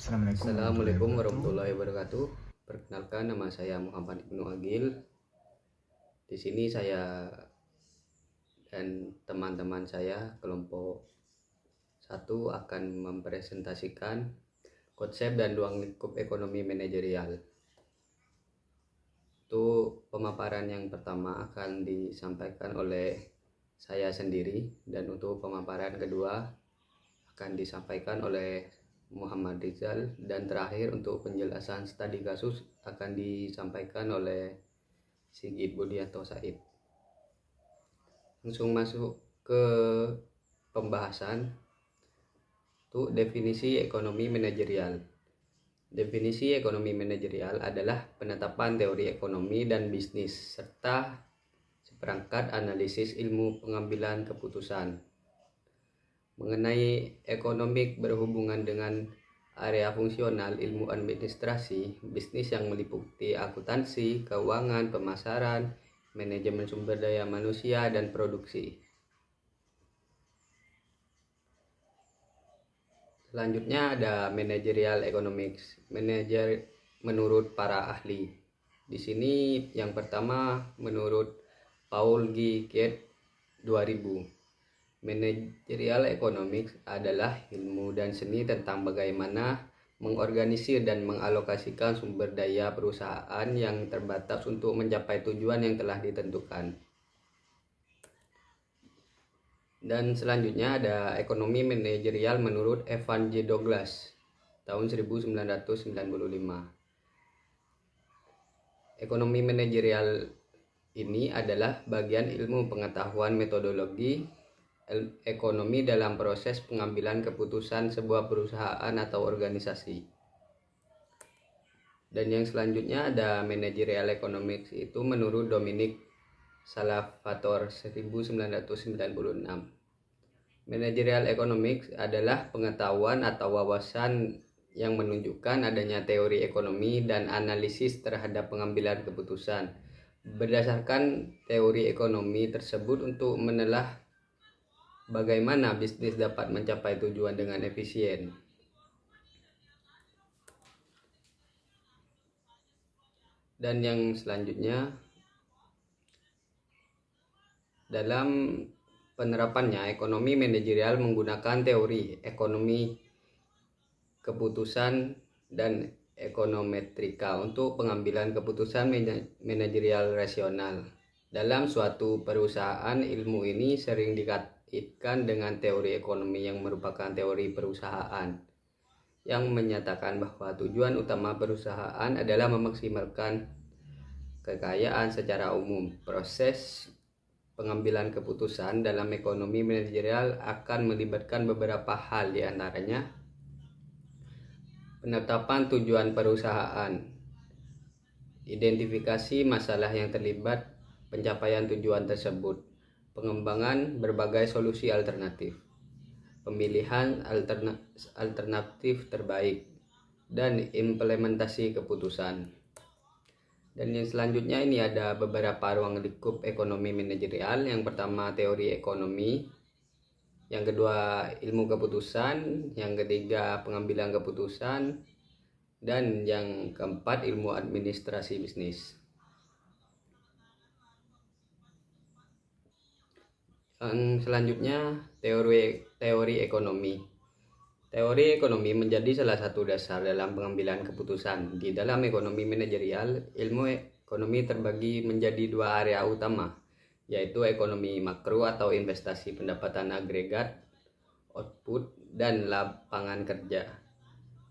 Assalamualaikum warahmatullahi wabarakatuh. Perkenalkan, nama saya Muhammad Ibnu Agil. Di sini saya dan teman-teman saya kelompok 1 akan mempresentasikan konsep dan ruang lingkup ekonomi manajerial. Untuk pemaparan yang pertama akan disampaikan oleh saya sendiri, dan untuk pemaparan kedua akan disampaikan oleh Muhammad Rizal, dan terakhir untuk penjelasan studi kasus akan disampaikan oleh Sigit Budianto Said. Langsung masuk ke pembahasan. Untuk definisi ekonomi manajerial. Definisi ekonomi manajerial adalah penetapan teori ekonomi dan bisnis serta seperangkat analisis ilmu pengambilan keputusan mengenai ekonomi berhubungan dengan area fungsional ilmu administrasi bisnis yang meliputi akuntansi, keuangan, pemasaran, manajemen sumber daya manusia, dan produksi. Selanjutnya ada managerial economics, manajer menurut para ahli. Di sini yang pertama menurut Paul G. Kiet 2000. Managerial economics adalah ilmu dan seni tentang bagaimana mengorganisir dan mengalokasikan sumber daya perusahaan yang terbatas untuk mencapai tujuan yang telah ditentukan. Dan selanjutnya ada ekonomi manajerial menurut Evan J. Douglas tahun 1995. Ekonomi manajerial ini adalah bagian ilmu pengetahuan metodologi ekonomi dalam proses pengambilan keputusan sebuah perusahaan atau organisasi. Dan yang selanjutnya ada managerial economics, itu menurut Dominic Salvatore 1996. Managerial economics adalah pengetahuan atau wawasan yang menunjukkan adanya teori ekonomi dan analisis terhadap pengambilan keputusan. Berdasarkan teori ekonomi tersebut untuk menelah bagaimana bisnis dapat mencapai tujuan dengan efisien. Dan yang selanjutnya, dalam penerapannya, ekonomi manajerial menggunakan teori ekonomi keputusan dan ekonometrika untuk pengambilan keputusan manajerial rasional. Dalam suatu perusahaan, ilmu ini sering dikaitkan dengan teori ekonomi yang merupakan teori perusahaan yang menyatakan bahwa tujuan utama perusahaan adalah memaksimalkan kekayaan secara umum. Proses pengambilan keputusan dalam ekonomi manajerial akan melibatkan beberapa hal, diantaranya penetapan tujuan perusahaan, identifikasi masalah yang terlibat pencapaian tujuan tersebut, pengembangan berbagai solusi alternatif, pemilihan alternatif terbaik, dan implementasi keputusan. Dan yang selanjutnya ini ada beberapa ruang lingkup ekonomi manajerial. Yang pertama teori ekonomi, yang kedua ilmu keputusan, yang ketiga pengambilan keputusan, dan yang keempat ilmu administrasi bisnis. Yang selanjutnya teori ekonomi. Teori ekonomi menjadi salah satu dasar dalam pengambilan keputusan. Di dalam ekonomi manajerial, ilmu ekonomi terbagi menjadi dua area utama, yaitu ekonomi makro atau investasi pendapatan agregat, output, dan lapangan kerja,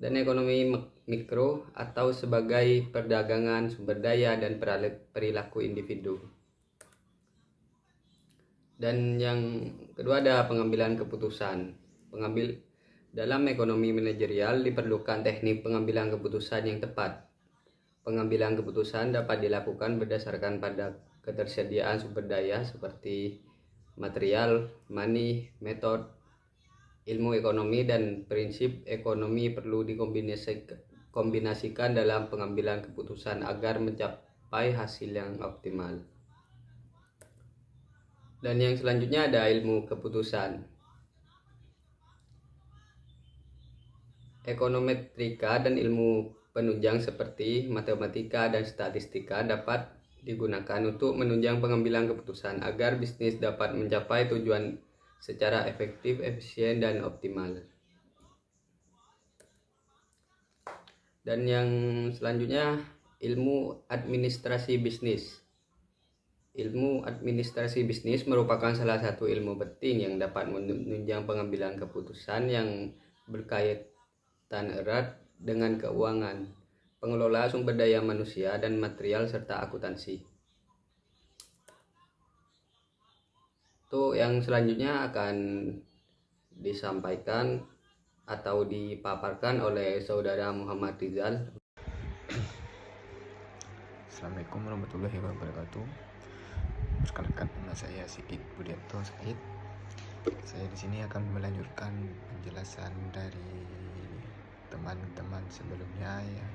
dan ekonomi mikro atau sebagai perdagangan sumber daya dan perilaku individu. Dan yang kedua ada pengambilan keputusan. Dalam ekonomi manajerial diperlukan teknik pengambilan keputusan yang tepat. Pengambilan keputusan dapat dilakukan berdasarkan pada ketersediaan sumber daya seperti material, money, metode, ilmu ekonomi, dan prinsip ekonomi perlu dikombinasikan dalam pengambilan keputusan agar mencapai hasil yang optimal. Dan yang selanjutnya ada ilmu keputusan. Ekonometrika dan ilmu penunjang seperti matematika dan statistika dapat digunakan untuk menunjang pengambilan keputusan agar bisnis dapat mencapai tujuan secara efektif, efisien, dan optimal. Dan yang selanjutnya, ilmu administrasi bisnis. Ilmu administrasi bisnis merupakan salah satu ilmu penting yang dapat menunjang pengambilan keputusan yang berkaitan erat dengan keuangan, pengelola sumber daya manusia dan material, serta akuntansi. Itu yang selanjutnya akan disampaikan atau dipaparkan oleh saudara Muhammad Rizal. Assalamualaikum warahmatullahi wabarakatuh. Perkenalkan, nama saya Sigit Budianto Said. Saya di sini akan melanjutkan penjelasan dari teman-teman sebelumnya yang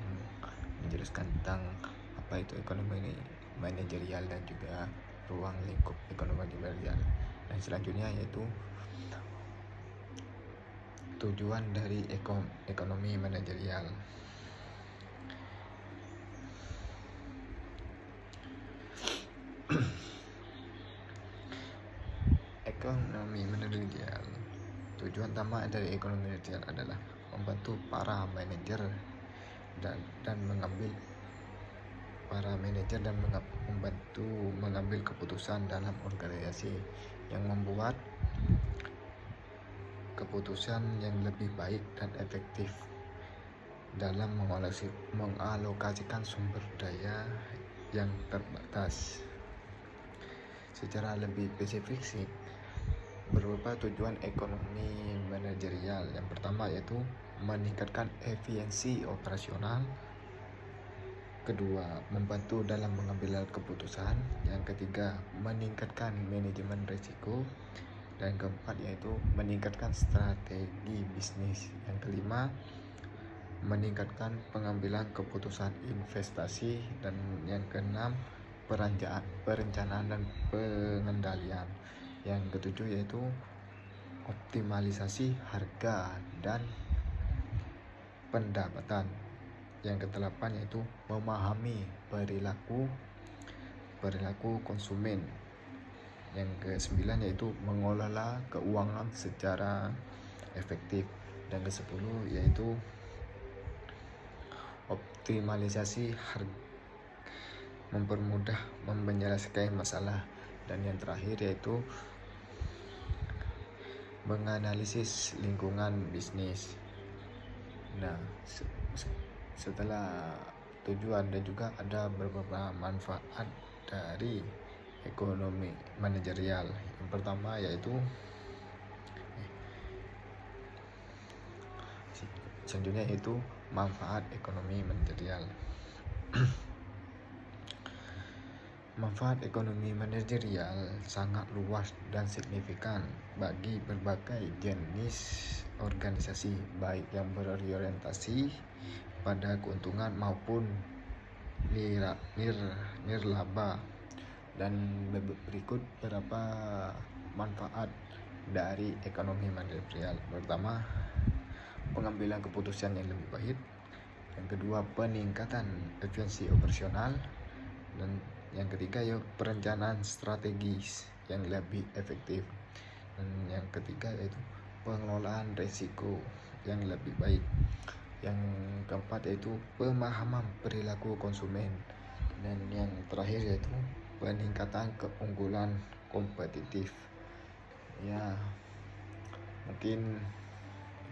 menjelaskan tentang apa itu ekonomi manajerial dan juga ruang lingkup ekonomi manajerial. Dan selanjutnya yaitu tujuan dari ekonomi manajerial. Ekonomi manajerial. Tujuan utama dari ekonomi manajerial adalah membantu para manajer dan membantu mengambil keputusan dalam organisasi yang membuat keputusan yang lebih baik dan efektif dalam mengalokasikan sumber daya yang terbatas. Secara lebih spesifik sih, berupa tujuan ekonomi manajerial. Yang pertama yaitu meningkatkan efisiensi operasional. Kedua, membantu dalam mengambil keputusan. Yang ketiga, meningkatkan manajemen risiko. Dan keempat yaitu meningkatkan strategi bisnis. Yang kelima, meningkatkan pengambilan keputusan investasi. Dan yang keenam, perencanaan dan pengendalian. Yang ketujuh yaitu optimalisasi harga dan pendapatan. Yang kedelapan yaitu memahami perilaku konsumen. Yang kesembilan yaitu mengelola keuangan secara efektif. Dan kesepuluh yaitu optimalisasi harga, mempermudah menyelesaikan masalah. Dan yang terakhir yaitu menganalisis lingkungan bisnis. Nah, setelah tujuan dan juga ada beberapa manfaat dari ekonomi manajerial. Yang pertama yaitu selanjutnya yaitu manfaat ekonomi manajerial. Manfaat ekonomi manajerial sangat luas dan signifikan bagi berbagai jenis organisasi, baik yang berorientasi pada keuntungan maupun nirlaba. Dan berikut beberapa manfaat dari ekonomi manajerial. Pertama, pengambilan keputusan yang lebih baik. Yang kedua, peningkatan efisiensi operasional. Dan yang ketiga yaitu perencanaan strategis yang lebih efektif. Dan yang ketiga yaitu pengelolaan risiko yang lebih baik. Yang keempat yaitu pemahaman perilaku konsumen. Dan yang terakhir yaitu peningkatan keunggulan kompetitif. Ya, mungkin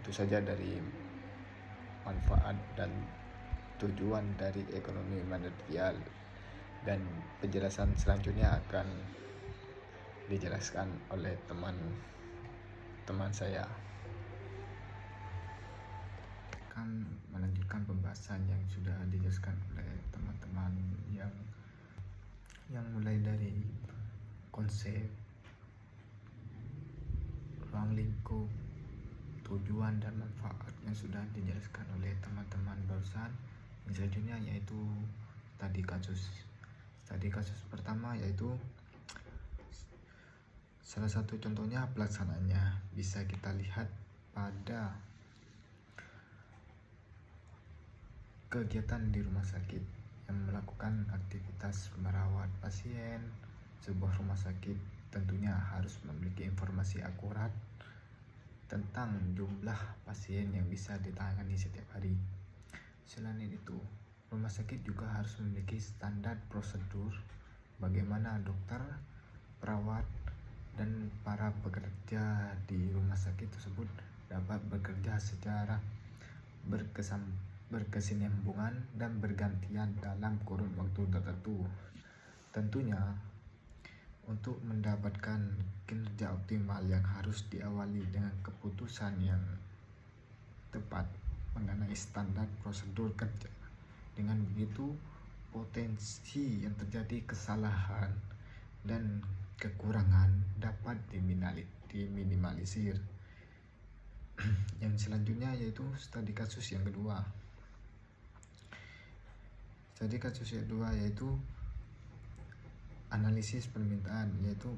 itu saja dari manfaat dan tujuan dari ekonomi manajerial. Dan penjelasan selanjutnya akan dijelaskan oleh teman saya. Akan melanjutkan pembahasan yang sudah dijelaskan oleh teman-teman yang mulai dari konsep, ruang lingkup, tujuan dan manfaat yang sudah dijelaskan oleh teman-teman barusan. Yang selanjutnya yaitu studi kasus pertama, yaitu salah satu contohnya pelaksanaannya bisa kita lihat pada kegiatan di rumah sakit yang melakukan aktivitas merawat pasien. Sebuah rumah sakit tentunya harus memiliki informasi akurat tentang jumlah pasien yang bisa ditangani setiap hari. Selain itu, rumah sakit juga harus memiliki standar prosedur bagaimana dokter, perawat, dan para pekerja di rumah sakit tersebut dapat bekerja secara berkesinambungan dan bergantian dalam kurun waktu tertentu. Tentunya, untuk mendapatkan kinerja optimal yang harus diawali dengan keputusan yang tepat mengenai standar prosedur kerja. Dengan begitu, potensi yang terjadi kesalahan dan kekurangan dapat diminimalisir. Yang selanjutnya yaitu studi kasus yang kedua. Studi kasus yang kedua yaitu analisis permintaan, yaitu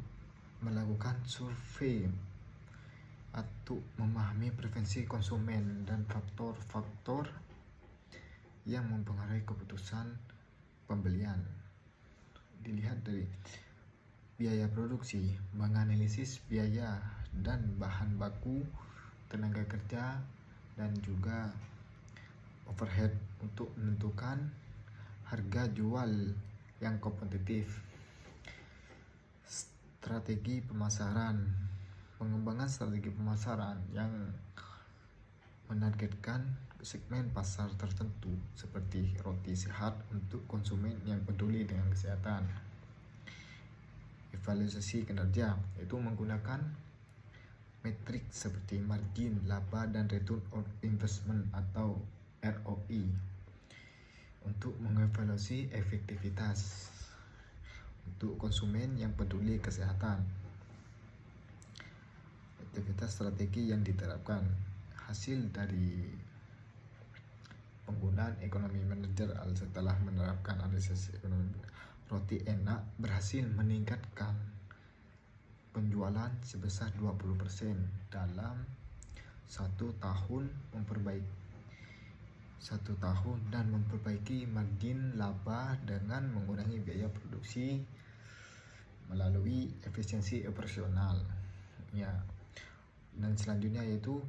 melakukan survei atau memahami preferensi konsumen dan faktor-faktor yang mempengaruhi keputusan pembelian. Dilihat dari biaya produksi, menganalisis biaya dan bahan baku, tenaga kerja, dan juga overhead untuk menentukan harga jual yang kompetitif. Strategi pemasaran, pengembangan strategi pemasaran yang menargetkan segmen pasar tertentu seperti roti sehat untuk konsumen yang peduli dengan kesehatan. Evaluasi kinerja, yaitu menggunakan metrik seperti margin laba dan return on investment atau ROI untuk mengevaluasi efektivitas untuk konsumen yang peduli kesehatan. Aktivitas strategi yang diterapkan, hasil dari penggunaan ekonomi manajerial setelah menerapkan analisis ekonomi. Roti Enak berhasil meningkatkan penjualan sebesar 20% dalam 1 tahun dan memperbaiki margin laba dengan mengurangi biaya produksi melalui efisiensi operasional. Ya. Dan selanjutnya yaitu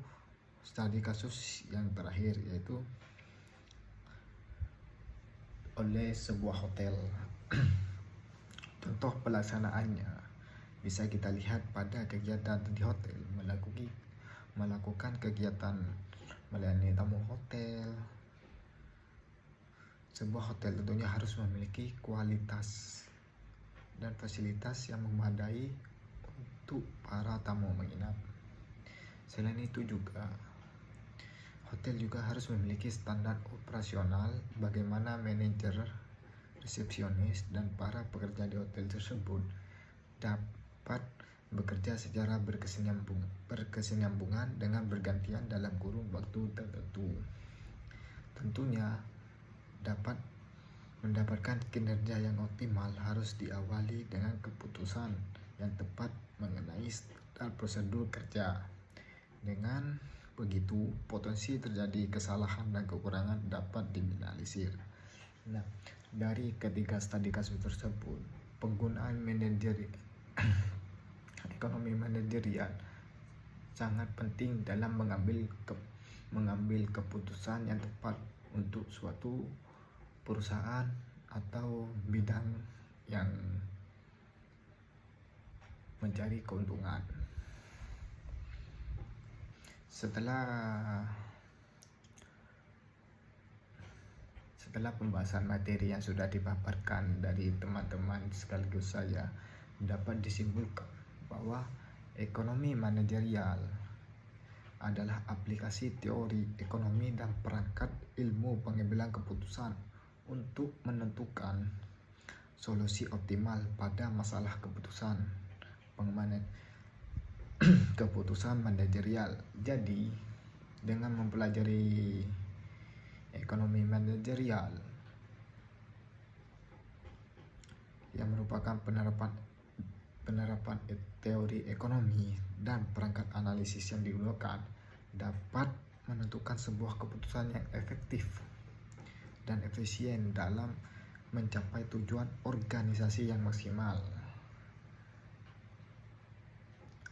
studi kasus yang terakhir, yaitu oleh sebuah hotel. Contoh pelaksanaannya bisa kita lihat pada kegiatan di hotel, melakukan kegiatan melayani tamu hotel. Sebuah hotel tentunya harus memiliki kualitas dan fasilitas yang memadai untuk para tamu menginap. Selain itu juga, hotel juga harus memiliki standar operasional bagaimana manajer, resepsionis, dan para pekerja di hotel tersebut dapat bekerja secara berkesinambungan dengan bergantian dalam kurun waktu tertentu. Tentunya dapat mendapatkan kinerja yang optimal harus diawali dengan keputusan yang tepat mengenai standar prosedur kerja. Dengan begitu, potensi terjadi kesalahan dan kekurangan dapat diminimalisir. Nah, dari ketiga studi kasus tersebut, penggunaan ekonomi manajerial sangat penting dalam mengambil keputusan yang tepat untuk suatu perusahaan atau bidang yang mencari keuntungan. Setelah pembahasan materi yang sudah dipaparkan dari teman-teman sekaligus saya, dapat disimpulkan bahwa ekonomi manajerial adalah aplikasi teori ekonomi dan perangkat ilmu pengambilan keputusan untuk menentukan solusi optimal pada masalah keputusan manajerial. Jadi, dengan mempelajari ekonomi manajerial yang merupakan penerapan teori ekonomi dan perangkat analisis yang digunakan, dapat menentukan sebuah keputusan yang efektif dan efisien dalam mencapai tujuan organisasi yang maksimal.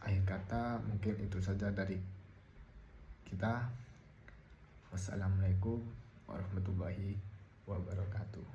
Akhir kata, mungkin itu saja dari kita. Wassalamualaikum warahmatullahi wabarakatuh.